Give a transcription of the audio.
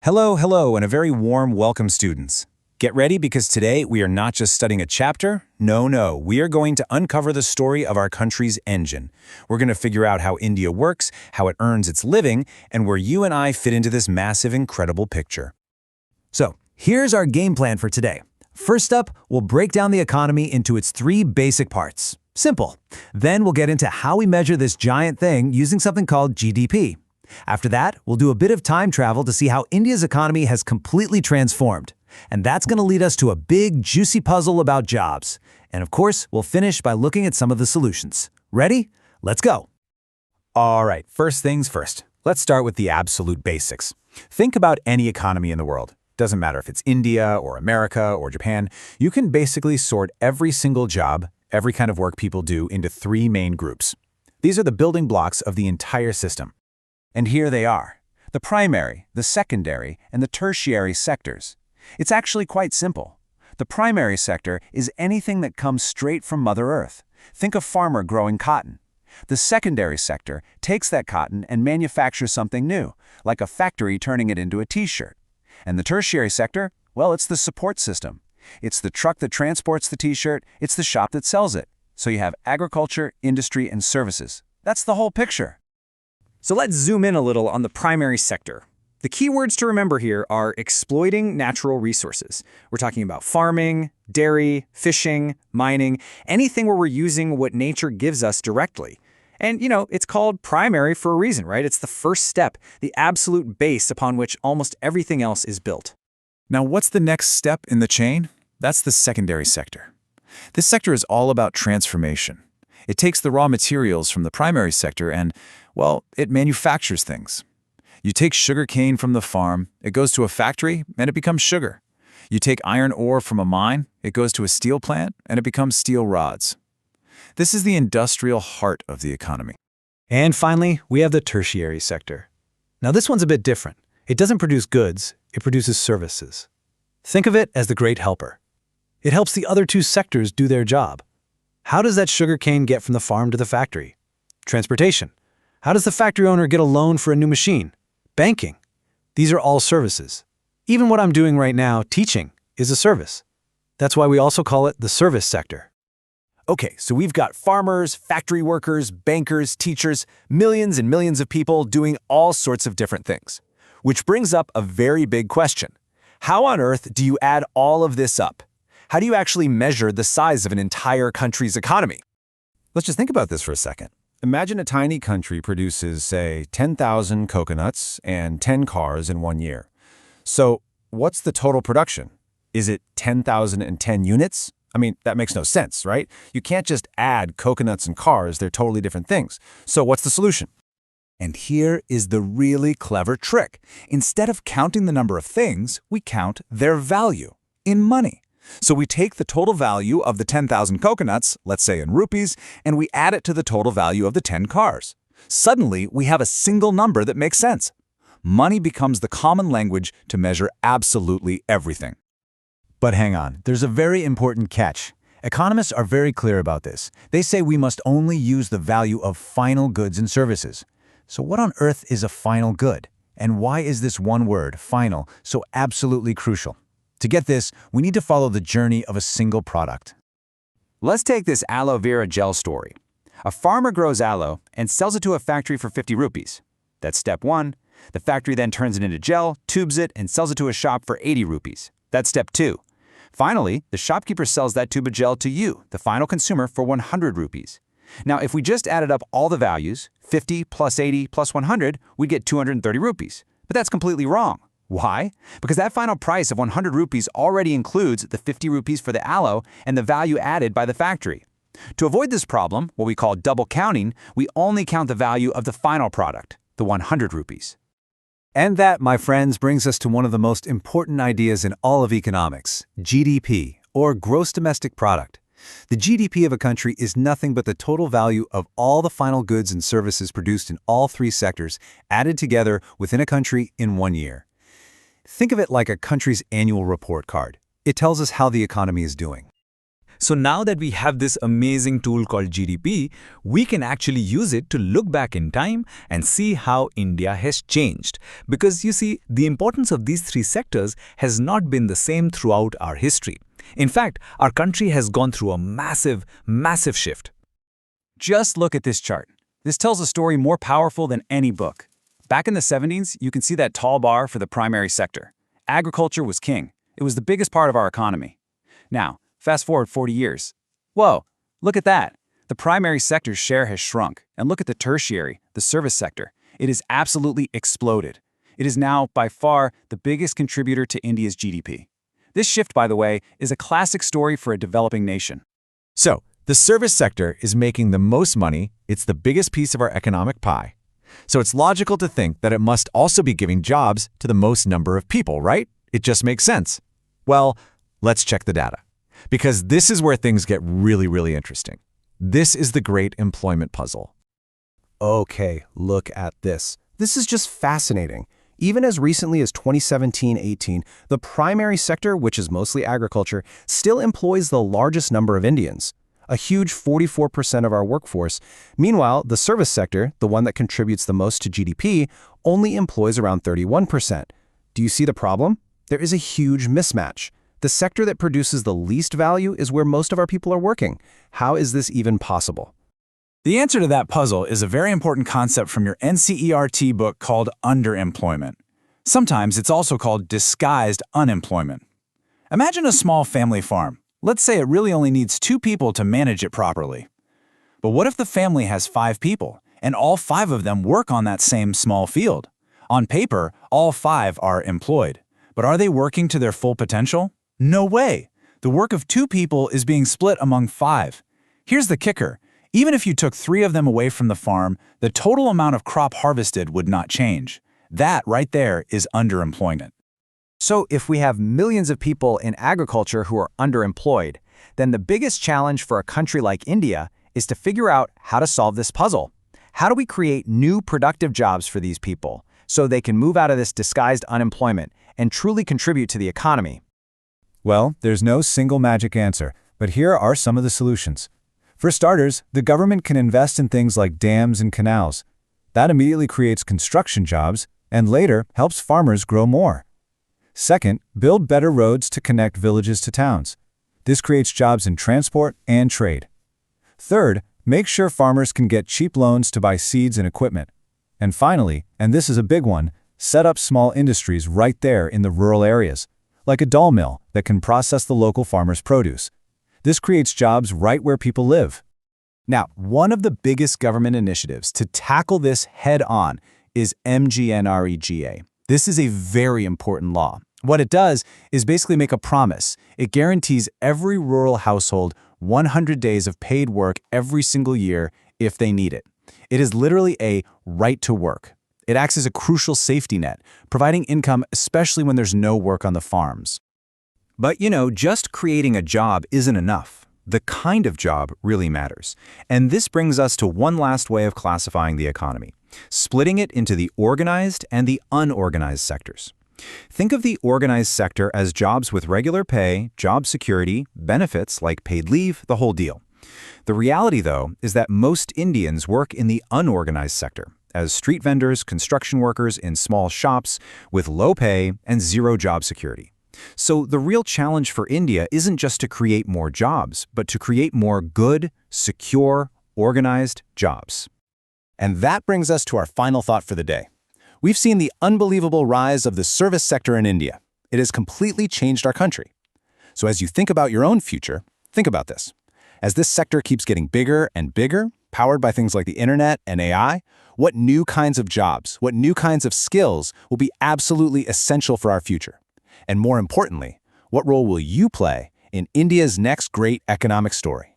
Hello, and a very warm welcome, students. Get ready because today we are not just studying a chapter. No, we are going to uncover the story of our country's engine. We're going to figure out how India works, how it earns its living, and where you and I fit into this massive, incredible picture. So, here's our game plan for today. First up, we'll break down the economy into its three basic parts. Simple. Then we'll get into how we measure this giant thing using something called GDP. After that, we'll do a bit of time travel to see how India's economy has completely transformed. And that's going to lead us to a big, juicy puzzle about jobs. And of course, we'll finish by looking at some of the solutions. Ready? Let's go. All right, first things first. Let's start with the absolute basics. Think about any economy in the world. Doesn't matter if it's India or America or Japan. You can basically sort every single job, every kind of work people do, into three main groups. These are the building blocks of the entire system. And here they are, the primary, the secondary, and the tertiary sectors. It's actually quite simple. The primary sector is anything that comes straight from Mother Earth. Think a farmer growing cotton. The secondary sector takes that cotton and manufactures something new, like a factory turning it into a t-shirt. And the tertiary sector, well, it's the support system. It's the truck that transports the t-shirt, it's the shop that sells it. So you have agriculture, industry, and services. That's the whole picture. So let's zoom in a little on the primary sector. The key words to remember here are exploiting natural resources. We're talking about farming, dairy, fishing, mining, anything where we're using what nature gives us directly. And, it's called primary for a reason, right? It's the first step, the absolute base upon which almost everything else is built. Now, what's the next step in the chain? That's the secondary sector. This sector is all about transformation. It takes the raw materials from the primary sector and, well, it manufactures things. You take sugar cane from the farm, it goes to a factory, and it becomes sugar. You take iron ore from a mine, it goes to a steel plant, and it becomes steel rods. This is the industrial heart of the economy. And finally, we have the tertiary sector. Now this one's a bit different. It doesn't produce goods, it produces services. Think of it as the great helper. It helps the other two sectors do their job. How does that sugar cane get from the farm to the factory? Transportation. How does the factory owner get a loan for a new machine? Banking. These are all services. Even what I'm doing right now, teaching, is a service. That's why we also call it the service sector. Okay, so we've got farmers, factory workers, bankers, teachers, millions and millions of people doing all sorts of different things. Which brings up a very big question. How on earth do you add all of this up? How do you actually measure the size of an entire country's economy? Let's just think about this for a second. Imagine a tiny country produces, say, 10,000 coconuts and 10 cars in 1 year. So what's the total production? Is it 10,010 units? I mean, that makes no sense, right? You can't just add coconuts and cars. They're totally different things. So what's the solution? And here is the really clever trick. Instead of counting the number of things, we count their value in money. So we take the total value of the 10,000 coconuts, let's say in rupees, and we add it to the total value of the 10 cars. Suddenly, we have a single number that makes sense. Money becomes the common language to measure absolutely everything. But hang on, there's a very important catch. Economists are very clear about this. They say we must only use the value of final goods and services. So what on earth is a final good? And why is this one word, final, so absolutely crucial? To get this, we need to follow the journey of a single product. Let's take this aloe vera gel story. A farmer grows aloe and sells it to a factory for 50 rupees. That's step one. The factory then turns it into gel, tubes it, and sells it to a shop for 80 rupees. That's step two. Finally, the shopkeeper sells that tube of gel to you, the final consumer, for 100 rupees. Now, if we just added up all the values, 50 plus 80 plus 100, we'd get 230 rupees. But that's completely wrong. Why? Because that final price of 100 rupees already includes the 50 rupees for the aloe and the value added by the factory. To avoid this problem, what we call double counting, we only count the value of the final product, the 100 rupees. And that, my friends, brings us to one of the most important ideas in all of economics, GDP, or gross domestic product. The GDP of a country is nothing but the total value of all the final goods and services produced in all three sectors added together within a country in 1 year. Think of it like a country's annual report card. It tells us how the economy is doing. So now that we have this amazing tool called GDP, we can actually use it to look back in time and see how India has changed. Because you see, the importance of these three sectors has not been the same throughout our history. In fact, our country has gone through a massive, massive shift. Just look at this chart. This tells a story more powerful than any book. Back in the 70s, you can see that tall bar for the primary sector. Agriculture was king. It was the biggest part of our economy. Now, fast forward 40 years. Whoa, look at that. The primary sector's share has shrunk. And look at the tertiary, the service sector. It has absolutely exploded. It is now, by far, the biggest contributor to India's GDP. This shift, by the way, is a classic story for a developing nation. So, the service sector is making the most money. It's the biggest piece of our economic pie. So it's logical to think that it must also be giving jobs to the most number of people, right? It just makes sense. Well, let's check the data. Because this is where things get really, really interesting. This is the great employment puzzle. Okay, look at this. This is just fascinating. Even as recently as 2017-18, the primary sector, which is mostly agriculture, still employs the largest number of Indians, a huge 44% of our workforce. Meanwhile, the service sector, the one that contributes the most to GDP, only employs around 31%. Do you see the problem? There is a huge mismatch. The sector that produces the least value is where most of our people are working. How is this even possible? The answer to that puzzle is a very important concept from your NCERT book called underemployment. Sometimes it's also called disguised unemployment. Imagine a small family farm. Let's say it really only needs 2 people to manage it properly. But what if the family has 5 people, and all 5 of them work on that same small field? On paper, all 5 are employed. But are they working to their full potential? No way! The work of 2 people is being split among 5. Here's the kicker. Even if you took 3 of them away from the farm, the total amount of crop harvested would not change. That right there is underemployment. So if we have millions of people in agriculture who are underemployed, then the biggest challenge for a country like India is to figure out how to solve this puzzle. How do we create new productive jobs for these people so they can move out of this disguised unemployment and truly contribute to the economy? Well, there's no single magic answer, but here are some of the solutions. For starters, the government can invest in things like dams and canals. That immediately creates construction jobs and later helps farmers grow more. Second, build better roads to connect villages to towns. This creates jobs in transport and trade. Third, make sure farmers can get cheap loans to buy seeds and equipment. And finally, and this is a big one, set up small industries right there in the rural areas, like a dal mill that can process the local farmers' produce. This creates jobs right where people live. Now, one of the biggest government initiatives to tackle this head-on is MGNREGA. This is a very important law. What it does is basically make a promise. It guarantees every rural household 100 days of paid work every single year if they need it. It is literally a right to work. It acts as a crucial safety net, providing income especially when there's no work on the farms. But just creating a job isn't enough. The kind of job really matters. And this brings us to one last way of classifying the economy, splitting it into the organized and the unorganized sectors. Think of the organized sector as jobs with regular pay, job security, benefits like paid leave, the whole deal. The reality, though, is that most Indians work in the unorganized sector, as street vendors, construction workers in small shops with low pay and zero job security. So the real challenge for India isn't just to create more jobs, but to create more good, secure, organized jobs. And that brings us to our final thought for the day. We've seen the unbelievable rise of the service sector in India. It has completely changed our country. So as you think about your own future, think about this. As this sector keeps getting bigger and bigger, powered by things like the internet and AI, what new kinds of jobs, what new kinds of skills will be absolutely essential for our future? And more importantly, what role will you play in India's next great economic story?